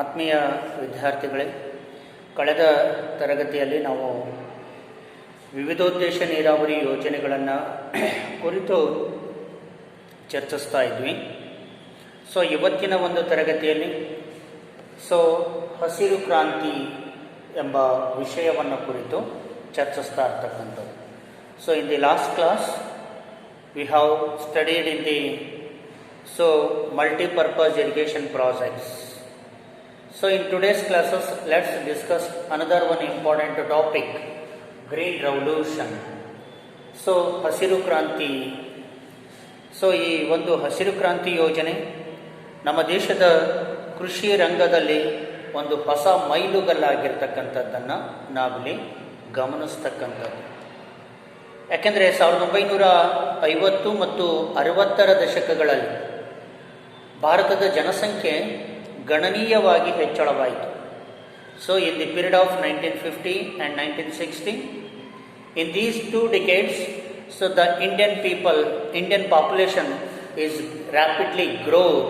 ಆತ್ಮೀಯ ವಿದ್ಯಾರ್ಥಿಗಳೇ, ಕಳೆದ ತರಗತಿಯಲ್ಲಿ ನಾವು ವಿವಿಧೋದ್ದೇಶ ನೀರಾವರಿ ಯೋಜನೆಗಳನ್ನು ಕುರಿತು ಚರ್ಚಿಸ್ತಾ ಇದ್ವಿ. ಇವತ್ತಿನ ಒಂದು ತರಗತಿಯಲ್ಲಿ ಹಸಿರು ಕ್ರಾಂತಿ ಎಂಬ ವಿಷಯವನ್ನು ಕುರಿತು ಚರ್ಚಿಸ್ತಾ ಇರ್ತಕ್ಕಂಥದ್ದು. In the last class we have studied in the multi-purpose irrigation projects. In today's classes, let's discuss another one important topic, green revolution. ಹಸಿರು ಕ್ರಾಂತಿ. ಈ ಒಂದು ಹಸಿರು ಕ್ರಾಂತಿ ಯೋಜನೆ ನಮ್ಮ ದೇಶದ ಕೃಷಿ ರಂಗದಲ್ಲಿ ಒಂದು ಹೊಸ ಮೈಲುಗಲ್ಲಾಗಿರ್ತಕ್ಕಂಥದ್ದನ್ನು ನಾವಿಲ್ಲಿ ಗಮನಿಸ್ತಕ್ಕಂಥದ್ದು. ಯಾಕೆಂದರೆ 1950 ಮತ್ತು 60ರ ದಶಕಗಳಲ್ಲಿ ಭಾರತದ ಜನಸಂಖ್ಯೆ ಗಣನೀಯವಾಗಿ ಹೆಚ್ಚಳವಾಯಿತು. In the period of 1950 and 1960, in these 2 decades, the Indian population is rapidly growth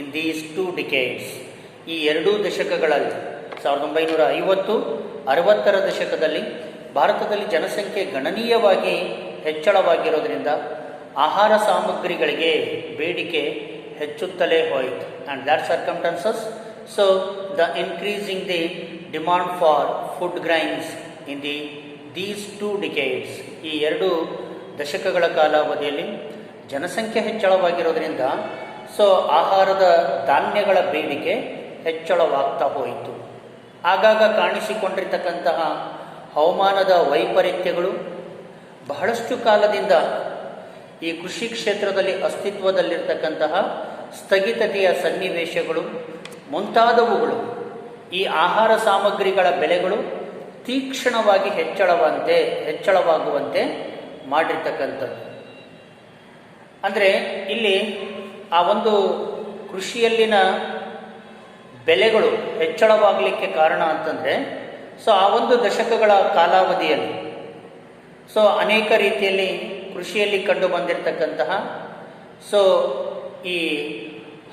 in these 2 decades. ಈ ಎರಡೂ ದಶಕಗಳಲ್ಲಿ 1950, 60ರ ದಶಕದಲ್ಲಿ ಭಾರತದಲ್ಲಿ ಜನಸಂಖ್ಯೆ ಗಣನೀಯವಾಗಿ ಹೆಚ್ಚಳವಾಗಿರೋದ್ರಿಂದ ಆಹಾರ ಸಾಮಗ್ರಿಗಳಿಗೆ ಬೇಡಿಕೆ ಹೆಚ್ಚುತ್ತಲೇ ಹೋಯಿತು. And that circumstances the increasing the demand for food grains in these 2 decades. ಈ ಎರಡು ದಶಕಗಳ ಕಾಲಾವಧಿಯಲ್ಲಿ ಜನಸಂಖ್ಯೆ ಹೆಚ್ಚಳವಾಗಿರೋದ್ರಿಂದ ಆಹಾರದ ಧಾನ್ಯಗಳ ಬೇಡಿಕೆ ಹೆಚ್ಚಳವಾಗ್ತಾ ಹೋಯಿತು. ಆಗಾಗ ಕಾಣಿಸಿಕೊಂಡಿರ್ತಕ್ಕಂತಹ ಹವಾಮಾನದ ವೈಪರೀತ್ಯಗಳು, ಬಹಳಷ್ಟು ಕಾಲದಿಂದ ಈ ಕೃಷಿ ಕ್ಷೇತ್ರದಲ್ಲಿ ಅಸ್ತಿತ್ವದಲ್ಲಿರ್ತಕ್ಕಂತಹ ಸ್ಥಗಿತತೆಯ ಸನ್ನಿವೇಶಗಳು ಮುಂತಾದವುಗಳು ಈ ಆಹಾರ ಸಾಮಗ್ರಿಗಳ ಬೆಲೆಗಳು ತೀಕ್ಷ್ಣವಾಗಿ ಹೆಚ್ಚಳವಾಗುವಂತೆ ಮಾಡಿರ್ತಕ್ಕಂಥದ್ದು. ಅಂದರೆ ಇಲ್ಲಿ ಆ ಒಂದು ಕೃಷಿಯಲ್ಲಿನ ಬೆಲೆಗಳು ಹೆಚ್ಚಳವಾಗಲಿಕ್ಕೆ ಕಾರಣ ಅಂತಂದರೆ ಆ ಒಂದು ದಶಕಗಳ ಕಾಲಾವಧಿಯಲ್ಲಿ ಅನೇಕ ರೀತಿಯಲ್ಲಿ ಕೃಷಿಯಲ್ಲಿ ಕಂಡು ಬಂದಿರತಕ್ಕಂತಹ ಈ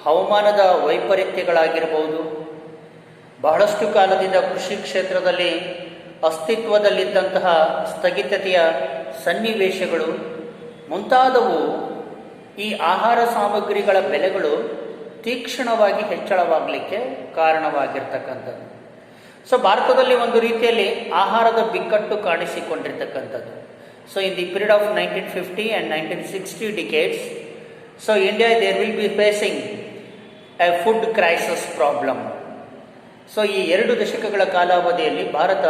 ಹವಾಮಾನದ ವೈಪರೀತ್ಯಗಳಾಗಿರ್ಬೋದು, ಬಹಳಷ್ಟು ಕಾಲದಿಂದ ಕೃಷಿ ಕ್ಷೇತ್ರದಲ್ಲಿ ಅಸ್ತಿತ್ವದಲ್ಲಿದ್ದಂತಹ ಸ್ಥಗಿತತೆಯ ಸನ್ನಿವೇಶಗಳು ಮುಂತಾದವು ಈ ಆಹಾರ ಸಾಮಗ್ರಿಗಳ ಬೆಲೆಗಳು ತೀಕ್ಷ್ಣವಾಗಿ ಹೆಚ್ಚಳವಾಗಲಿಕ್ಕೆ ಕಾರಣವಾಗಿರ್ತಕ್ಕಂಥದ್ದು. ಭಾರತದಲ್ಲಿ ಒಂದು ರೀತಿಯಲ್ಲಿ ಆಹಾರದ ಬಿಕ್ಕಟ್ಟು ಕಾಣಿಸಿಕೊಂಡಿರ್ತಕ್ಕಂಥದ್ದು. In the period of 1950 and 1960 decades, India there will be facing a food crisis problem. ಈ ಎರಡು ದಶಕಗಳ ಕಾಲಾವಧಿಯಲ್ಲಿ ಭಾರತ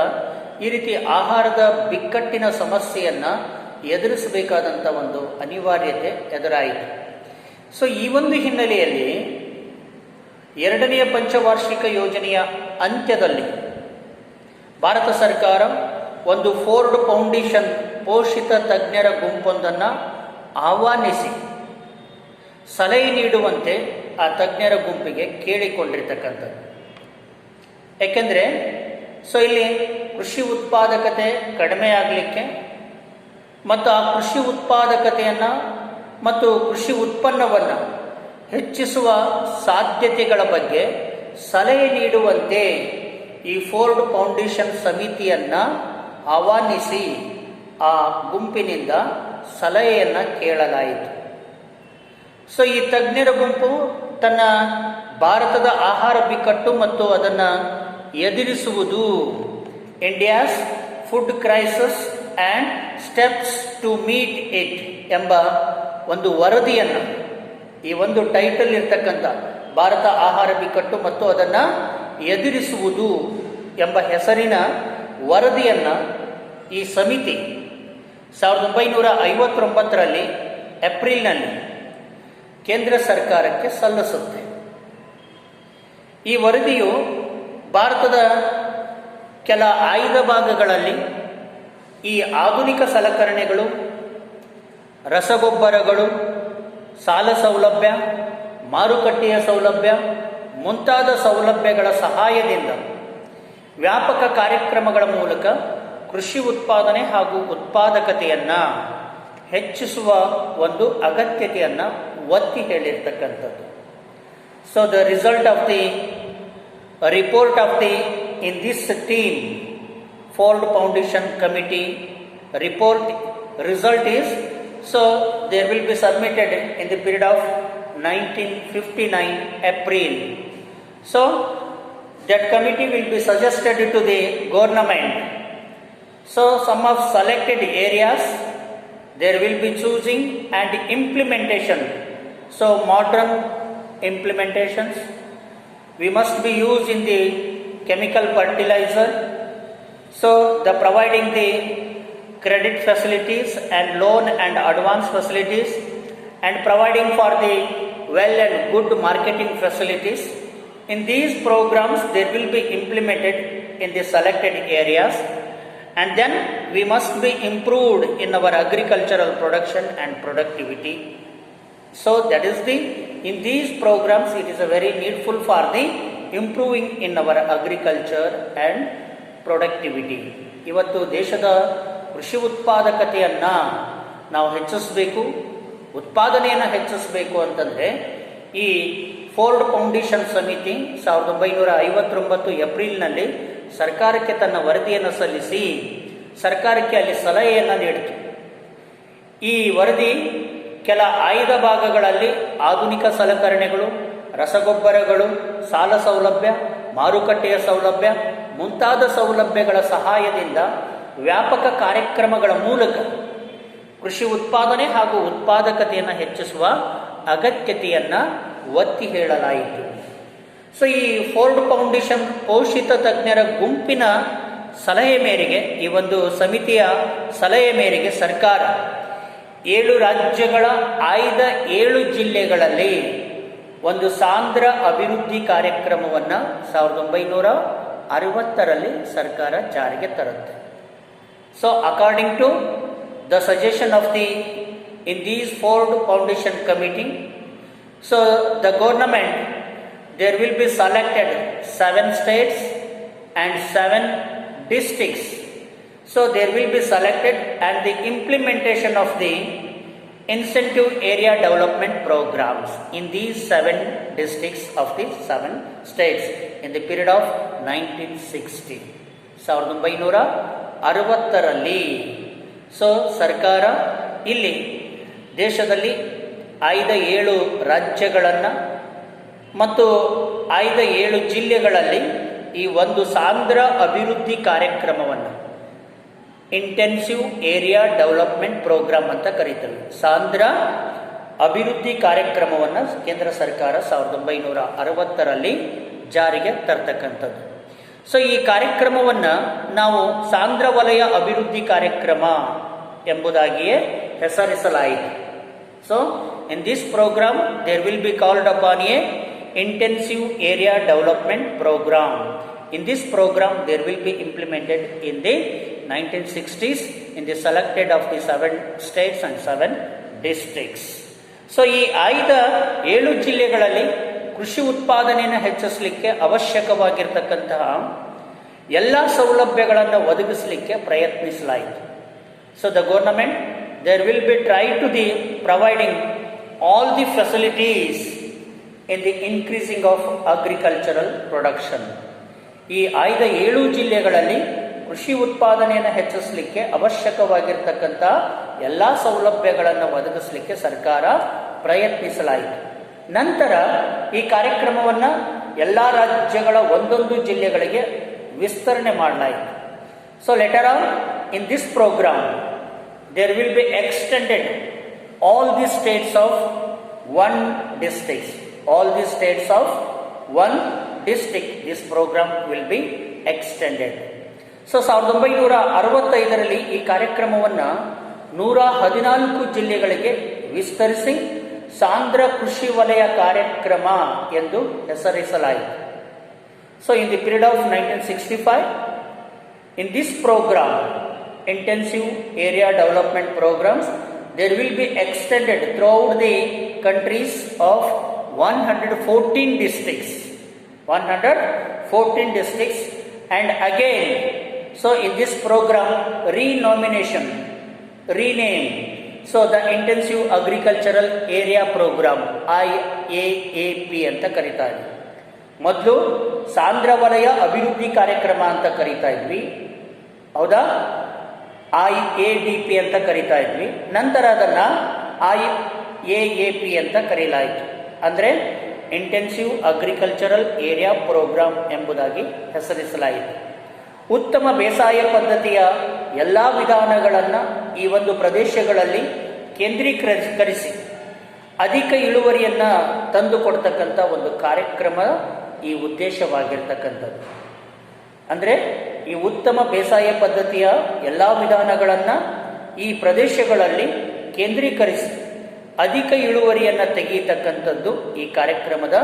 ಈ ರೀತಿ ಆಹಾರದ ಬಿಕ್ಕಟ್ಟಿನ ಸಮಸ್ಯೆಯನ್ನು ಎದುರಿಸಬೇಕಾದಂಥ ಒಂದು ಅನಿವಾರ್ಯತೆ ಎದುರಾಯಿತು. ಈ ಒಂದು ಹಿನ್ನೆಲೆಯಲ್ಲಿ ಎರಡನೆಯ ಪಂಚವಾರ್ಷಿಕ ಯೋಜನೆಯ ಅಂತ್ಯದಲ್ಲಿ ಭಾರತ ಸರ್ಕಾರ ಒಂದು ಫೋರ್ಡ್ ಫೌಂಡೇಶನ್ ಪೋಷಿತ ತಜ್ಞರ ಗುಂಪೊಂದನ್ನು ಆಹ್ವಾನಿಸಿ ಸಲಹೆ ನೀಡುವಂತೆ ಆ ತಜ್ಞರ ಗುಂಪಿಗೆ ಕೇಳಿಕೊಂಡಿರ್ತಕ್ಕಂಥದ್ದು. ಏಕೆಂದರೆ ಇಲ್ಲಿ ಕೃಷಿ ಉತ್ಪಾದಕತೆ ಕಡಿಮೆ ಆಗಲಿಕ್ಕೆ ಮತ್ತು ಆ ಕೃಷಿ ಉತ್ಪಾದಕತೆಯನ್ನು ಮತ್ತು ಕೃಷಿ ಉತ್ಪನ್ನವನ್ನು ಹೆಚ್ಚಿಸುವ ಸಾಧ್ಯತೆಗಳ ಬಗ್ಗೆ ಸಲಹೆ ನೀಡುವಂತೆ ಈ ಫೋರ್ಡ್ ಫೌಂಡೇಶನ್ ಸಮಿತಿಯನ್ನು ಆಹ್ವಾನಿಸಿ ಆ ಗುಂಪಿನಿಂದ ಸಲಹೆಯನ್ನು ಕೇಳಲಾಯಿತು. ಈ ತಜ್ಞರ ಗುಂಪು ತನ್ನ ಭಾರತದ ಆಹಾರ ಬಿಕ್ಕಟ್ಟು ಮತ್ತು ಅದನ್ನು ಎದುರಿಸುವುದು, India's food crisis and steps to meet it ಎಂಬ ಒಂದು ವರದಿಯನ್ನು, ಈ ಒಂದು ಟೈಟಲ್ ಇರ್ತಕ್ಕಂಥ ಭಾರತ ಆಹಾರ ಬಿಕ್ಕಟ್ಟು ಮತ್ತು ಅದನ್ನು ಎದುರಿಸುವುದು ಎಂಬ ಹೆಸರಿನ ವರದಿಯನ್ನು ಈ ಸಮಿತಿ 1959ರಲ್ಲಿ ಏಪ್ರಿಲ್ನಲ್ಲಿ ಕೇಂದ್ರ ಸರ್ಕಾರಕ್ಕೆ ಸಲ್ಲಿಸುತ್ತೆ. ಈ ವರದಿಯು ಭಾರತದ ಕೆಲ ಆಯ್ದ ಭಾಗಗಳಲ್ಲಿ ಈ ಆಧುನಿಕ ಸಲಕರಣೆಗಳು, ರಸಗೊಬ್ಬರಗಳು, ಸಾಲ ಸೌಲಭ್ಯ, ಮಾರುಕಟ್ಟೆಯ ಸೌಲಭ್ಯ ಮುಂತಾದ ಸೌಲಭ್ಯಗಳ ಸಹಾಯದಿಂದ ವ್ಯಾಪಕ ಕಾರ್ಯಕ್ರಮಗಳ ಮೂಲಕ ಕೃಷಿ ಉತ್ಪಾದನೆ ಹಾಗೂ ಉತ್ಪಾದಕತೆಯನ್ನು ಹೆಚ್ಚಿಸುವ ಒಂದು ಅಗತ್ಯತೆಯನ್ನು ಒತ್ತಿ ಹೇಳಿರ್ತಕ್ಕಂಥದ್ದು. So the result of the a report of the, in this team, Ford Foundation Committee report result is, so there will be submitted in the period of 1959 April. So that committee will be suggested to the government. So some of selected areas there will be choosing and implementation. So modern implementations we must be used in the chemical fertilizer. So the providing the credit facilities and loan and advance facilities, and providing for the well and good marketing facilities. In these programs there will be implemented in the selected areas, and then we must be improved in our agricultural production and productivity. So that is the, in these programs it is a very needful for the improving in our agriculture and productivity. ಇವತ್ತು ದೇಶದ ಕೃಷಿ ಉತ್ಪಾದಕತೆಯನ್ನು ನಾವು ಹೆಚ್ಚಿಸಬೇಕು, ಉತ್ಪಾದನೆಯನ್ನು ಹೆಚ್ಚಿಸಬೇಕು ಅಂತಂದರೆ ಈ ಫೋರ್ಡ್ ಫೌಂಡೇಶನ್ ಸಮಿತಿ 1959 ಏಪ್ರಿಲ್ನಲ್ಲಿ ಸರ್ಕಾರಕ್ಕೆ ತನ್ನ ವರದಿಯನ್ನು ಸಲ್ಲಿಸಿ ಸರ್ಕಾರಕ್ಕೆ ಅಲ್ಲಿ ಸಲಹೆಯನ್ನು ನೀಡಿತು. ಈ ವರದಿ ಕೆಲ ಆಯ್ದ ಭಾಗಗಳಲ್ಲಿ ಆಧುನಿಕ ಸಲಕರಣೆಗಳು, ರಸಗೊಬ್ಬರಗಳು, ಸಾಲ ಸೌಲಭ್ಯ, ಮಾರುಕಟ್ಟೆಯ ಸೌಲಭ್ಯ ಮುಂತಾದ ಸೌಲಭ್ಯಗಳ ಸಹಾಯದಿಂದ ವ್ಯಾಪಕ ಕಾರ್ಯಕ್ರಮಗಳ ಮೂಲಕ ಕೃಷಿ ಉತ್ಪಾದನೆ ಹಾಗೂ ಉತ್ಪಾದಕತೆಯನ್ನು ಹೆಚ್ಚಿಸುವ ಅಗತ್ಯತೆಯನ್ನು ಒತ್ತಿ ಹೇಳಲಾಯಿತು. ಸೊ ಈ ಫೋರ್ಡ್ ಫೌಂಡೇಶನ್ ಪೋಷಿತ ತಜ್ಞರ ಗುಂಪಿನ ಸಲಹೆ ಮೇರೆಗೆ, ಈ ಒಂದು ಸಮಿತಿಯ ಸಲಹೆ ಮೇರೆಗೆ ಸರ್ಕಾರ 7 ರಾಜ್ಯಗಳ ಆಯ್ದ 7 ಜಿಲ್ಲೆಗಳಲ್ಲಿ ಒಂದು ಸಾಂದ್ರ ಅಭಿವೃದ್ಧಿ ಕಾರ್ಯಕ್ರಮವನ್ನು 1960ರಲ್ಲಿ ಸರ್ಕಾರ ಜಾರಿಗೆ ತರುತ್ತೆ. So according to the suggestion of the in these Ford Foundation committee, so the government there will be selected 7 states and 7 districts. So there will be selected, and the implementation of the incentive area development programs in these 7 districts of the 7 states in the period of 1960. 1960ರಲ್ಲಿ so ಸರ್ಕಾರ ಇಲ್ಲಿ ದೇಶದಲ್ಲಿ ಆಯ್ದ 7 ರಾಜ್ಯಗಳನ್ನು ಮತ್ತು ಆಯ್ದ 7 ಜಿಲ್ಲೆಗಳಲ್ಲಿ ಈ ಒಂದು ಸಾಂದ್ರ ಅಭಿವೃದ್ಧಿ ಕಾರ್ಯಕ್ರಮವನ್ನು ಇಂಟೆನ್ಸಿವ್ ಏರಿಯಾ ಡೆವಲಪ್ಮೆಂಟ್ ಪ್ರೋಗ್ರಾಮ್ ಅಂತ ಕರೀತಾರೆ. ಸಾಂದ್ರ ಅಭಿವೃದ್ಧಿ ಕಾರ್ಯಕ್ರಮವನ್ನು ಕೇಂದ್ರ ಸರ್ಕಾರ 1960ರಲ್ಲಿ ಜಾರಿಗೆ ತರ್ತಕ್ಕಂಥದ್ದು. ಸೊ ಈ ಕಾರ್ಯಕ್ರಮವನ್ನು ನಾವು ಸಾಂದ್ರ ವಲಯ ಅಭಿವೃದ್ಧಿ ಕಾರ್ಯಕ್ರಮ ಎಂಬುದಾಗಿಯೇ ಹೆಸರಿಸಲಾಯಿತು. So in this program there will be called upon a intensive area development program. In this program there will be implemented in the 1960s in the selected of the 7 states and 7 districts. So ಈ ಆಯ್ದ 7 ಜಿಲ್ಲೆಗಳಲ್ಲಿ ಕೃಷಿ ಉತ್ಪಾದನೆಯನ್ನು ಹೆಚ್ಚಿಸಲಿಕ್ಕೆ ಅವಶ್ಯಕವಾಗಿರ್ತಕ್ಕಂತಹ ಎಲ್ಲ ಸೌಲಭ್ಯಗಳನ್ನು ಒದಗಿಸಲಿಕ್ಕೆ ಪ್ರಯತ್ನಿಸಲಾಯಿತು. So the government there will be try to the providing all the facilities in the increasing of agricultural production. ಈ ಆಯ್ದ 7 ಜಿಲ್ಲೆಗಳಲ್ಲಿ ಕೃಷಿ ಉತ್ಪಾದನೆಯನ್ನು ಹೆಚ್ಚಿಸಲಿಕ್ಕೆ ಅವಶ್ಯಕವಾಗಿರ್ತಕ್ಕಂಥ ಎಲ್ಲ ಸೌಲಭ್ಯಗಳನ್ನು ಒದಗಿಸಲಿಕ್ಕೆ ಸರ್ಕಾರ ಪ್ರಯತ್ನಿಸಲಾಯಿತು. ನಂತರ ಈ ಕಾರ್ಯಕ್ರಮವನ್ನು ಎಲ್ಲ ರಾಜ್ಯಗಳ ಒಂದೊಂದು ಜಿಲ್ಲೆಗಳಿಗೆ ವಿಸ್ತರಣೆ ಮಾಡಲಾಯಿತು. So later on in this programme there will be extended all the states of one district. All the states of one district, this program will be extended. So 1965ರಲ್ಲಿ ಈ ಕಾರ್ಯಕ್ರಮವನ್ನು 114 ಜಿಲ್ಲೆಗಳಿಗೆ ವಿಸ್ತರಿಸಿ ಸಾಂದ್ರ ಕೃಷಿ ವಲಯ ಕಾರ್ಯಕ್ರಮ ಎಂದು ಹೆಸರಿಸಲಾಯಿತು. So in the period of 1965, in this program, intensive area development programs, there will be extended throughout the countries of 114 districts. 114 districts, and again, so in this program, rename, so the intensive agricultural area program, IAAP ಅಂತ ಕರೀತಾರೆ. ಮೊದಲು ಸಾಂದ್ರ ವಲಯ ಅಭಿವೃದ್ಧಿ ಕಾರ್ಯಕ್ರಮ ಅಂತ ಕರಿತಾ ಇದ್ವಿ, ಹೌದಾ? IADP ಅಂತ ಕರಿತಾ ಇದ್ವಿ. ನಂತರ ಅದನ್ನು IAAP ಅಂತ ಕರೆಯಲಾಯಿತು. ಅಂದರೆ ಇಂಟೆನ್ಸಿವ್ ಅಗ್ರಿಕಲ್ಚರಲ್ ಏರಿಯಾ ಪ್ರೋಗ್ರಾಮ್ ಎಂಬುದಾಗಿ ಹೆಸರಿಸಲಾಯಿತು. ಉತ್ತಮ ಬೇಸಾಯ ಪದ್ಧತಿಯ ಎಲ್ಲ ವಿಧಾನಗಳನ್ನು ಈ ಒಂದು ಪ್ರದೇಶಗಳಲ್ಲಿ ಕೇಂದ್ರೀಕರಿಸಿ ಅಧಿಕ ಇಳುವರಿಯನ್ನು ತಂದುಕೊಡ್ತಕ್ಕಂಥ ಒಂದು ಕಾರ್ಯಕ್ರಮ ಈ ಉದ್ದೇಶವಾಗಿರ್ತಕ್ಕಂಥದ್ದು. ಅಂದರೆ ಈ ಉತ್ತಮ ಬೇಸಾಯ ಪದ್ಧತಿಯ ಎಲ್ಲ ವಿಧಾನಗಳನ್ನು ಈ ಪ್ರದೇಶಗಳಲ್ಲಿ ಕೇಂದ್ರೀಕರಿಸಿ ಅಧಿಕ ಇಳುವರಿಯನ್ನು ತೆಗೆಯತಕ್ಕಂಥದ್ದು ಈ ಕಾರ್ಯಕ್ರಮದ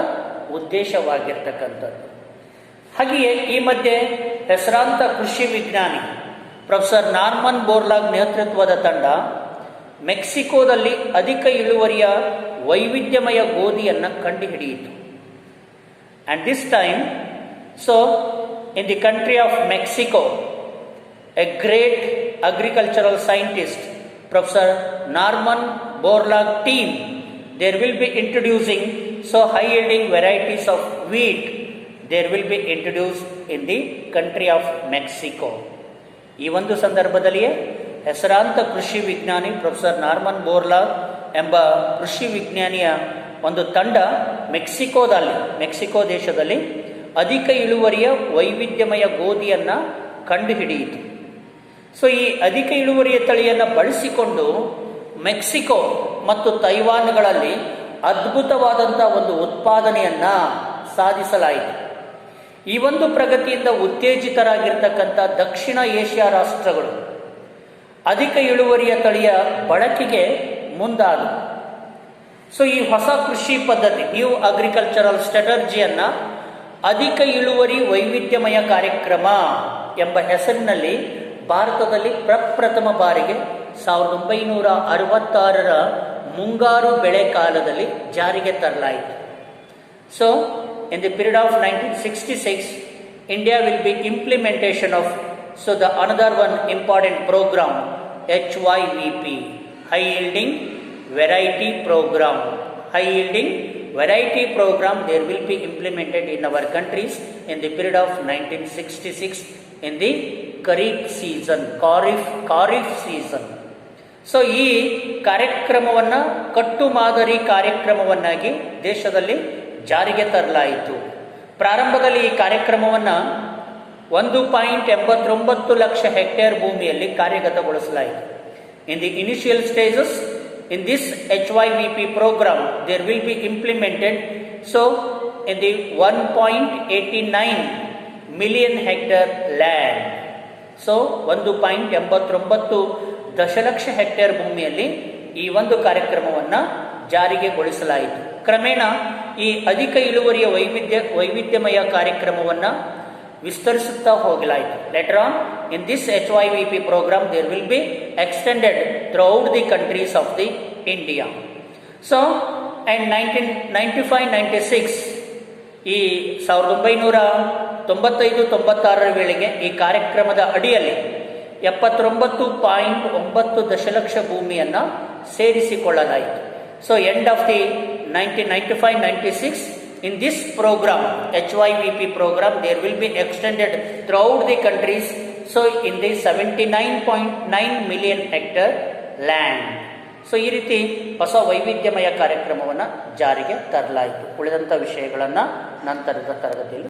ಉದ್ದೇಶವಾಗಿರ್ತಕ್ಕಂಥದ್ದು. ಹಾಗೆಯೇ ಈ ಮಧ್ಯೆ ಹೆಸರಾಂತ ಕೃಷಿ ವಿಜ್ಞಾನಿ ಪ್ರೊಫೆಸರ್ ನಾರ್ಮನ್ ಬೋರ್ಲಾಗ್ ನೇತೃತ್ವದ ತಂಡ ಮೆಕ್ಸಿಕೋದಲ್ಲಿ ಅಧಿಕ ಇಳುವರಿಯ ವೈವಿಧ್ಯಮಯ ಗೋಧಿಯನ್ನು ಕಂಡುಹಿಡಿಯಿತು. And this time, so in the country of Mexico, a great agricultural scientist, Professor Norman Borlaug team, there will be introducing so high-yielding varieties of wheat. There will be introduced in the country of Mexico. ಈ ಒಂದು ಸಂದರ್ಭದಲ್ಲಿಯೇ ಹೆಸರಾಂತ ಕೃಷಿ ವಿಜ್ಞಾನಿ professor Norman Borlaug ಎಂಬ ಕೃಷಿ ವಿಜ್ಞಾನಿಯ ಒಂದು ತಂಡ Mexico ದೇಶದಲ್ಲಿ ಅಧಿಕ ಇಳುವರಿಯ ವೈವಿಧ್ಯಮಯ ಗೋಧಿಯನ್ನು ಕಂಡುಹಿಡಿಯಿತು. ಸೊ ಈ ಅಧಿಕ ಇಳುವರಿಯ ತಳಿಯನ್ನು ಬಳಸಿಕೊಂಡು ಮೆಕ್ಸಿಕೋ ಮತ್ತು ತೈವಾನ್ಗಳಲ್ಲಿ ಅದ್ಭುತವಾದಂಥ ಒಂದು ಉತ್ಪಾದನೆಯನ್ನು ಸಾಧಿಸಲಾಯಿತು. ಈ ಒಂದು ಪ್ರಗತಿಯಿಂದ ಉತ್ತೇಜಿತರಾಗಿರ್ತಕ್ಕಂಥ ದಕ್ಷಿಣ ಏಷ್ಯಾ ರಾಷ್ಟ್ರಗಳು ಅಧಿಕ ಇಳುವರಿಯ ತಳಿಯ ಬಳಕೆಗೆ ಮುಂದಾದವು. ಸೊ ಈ ಹೊಸ ಕೃಷಿ ಪದ್ಧತಿ, ನ್ಯೂ ಅಗ್ರಿಕಲ್ಚರಲ್ ಸ್ಟ್ರಾಟಜಿಯನ್ನು ಅಧಿಕ ಇಳುವರಿ ವೈವಿಧ್ಯಮಯ ಕಾರ್ಯಕ್ರಮ ಎಂಬ ಹೆಸರಿನಲ್ಲಿ ಭಾರತದಲ್ಲಿ ಪ್ರಪ್ರಥಮ ಬಾರಿಗೆ 1966ರ ಮುಂಗಾರು ಬೆಳೆ ಕಾಲದಲ್ಲಿ ಜಾರಿಗೆ ತರಲಾಯಿತು. So in the period of 1966, India will be implementation of the another one important program, HYVP, High Yielding Variety Program. High Yielding Variety Program there will be implemented in our countries in the period of 1966 in the Kharif season. So ಈ ಕಾರ್ಯಕ್ರಮವನ್ನು ಕಟ್ಟು ಮಾದರಿ ಕಾರ್ಯಕ್ರಮವನ್ನಾಗಿ ದೇಶದಲ್ಲಿ ಜಾರಿಗೆ ತರಲಾಯಿತು. ಪ್ರಾರಂಭದಲ್ಲಿ ಈ ಕಾರ್ಯಕ್ರಮವನ್ನು 1.89 ಲಕ್ಷ ಹೆಕ್ಟೇರ್ ಭೂಮಿಯಲ್ಲಿ ಕಾರ್ಯಗತಗೊಳಿಸಲಾಯಿತು. In the initial stages in this HYVP program there will be implemented so in the 1.89 million hectare land. So 1.89 ದಶಲಕ್ಷ ಹೆಕ್ಟೇರ್ ಭೂಮಿಯಲ್ಲಿ ಈ ಒಂದು ಕಾರ್ಯಕ್ರಮವನ್ನು ಜಾರಿಗೆಗೊಳಿಸಲಾಯಿತು. ಕ್ರಮೇಣ ಈ ಅಧಿಕ ಇಳುವರಿಯ ವೈವಿಧ್ಯಮಯ ಕಾರ್ಯಕ್ರಮವನ್ನು ವಿಸ್ತರಿಸುತ್ತಾ ಹೋಗಲಾಯಿತು. Later on in this HYVP programme there will be extended throughout the countries of the India. So and 1995-96 ಈ 1995-96 ವೇಳೆಗೆ ಈ ಕಾರ್ಯಕ್ರಮದ ಅಡಿಯಲ್ಲಿ 79.9 ದಶಲಕ್ಷ ಭೂಮಿಯನ್ನು ಸೇರಿಸಿಕೊಳ್ಳಲಾಯಿತು. So end of the 1995-96 in this program, HYVP program, there will be extended throughout the countries, so in the 79.9 million hectare land. So ಈ ರೀತಿ ಹೊಸ ವೈವಿಧ್ಯಮಯ ಕಾರ್ಯಕ್ರಮವನ್ನು ಜಾರಿಗೆ ತರಲಾಯಿತು. ಉಳಿದಂಥ ವಿಷಯಗಳನ್ನು ನಂತರದ ತರಗತಿಯಲ್ಲಿ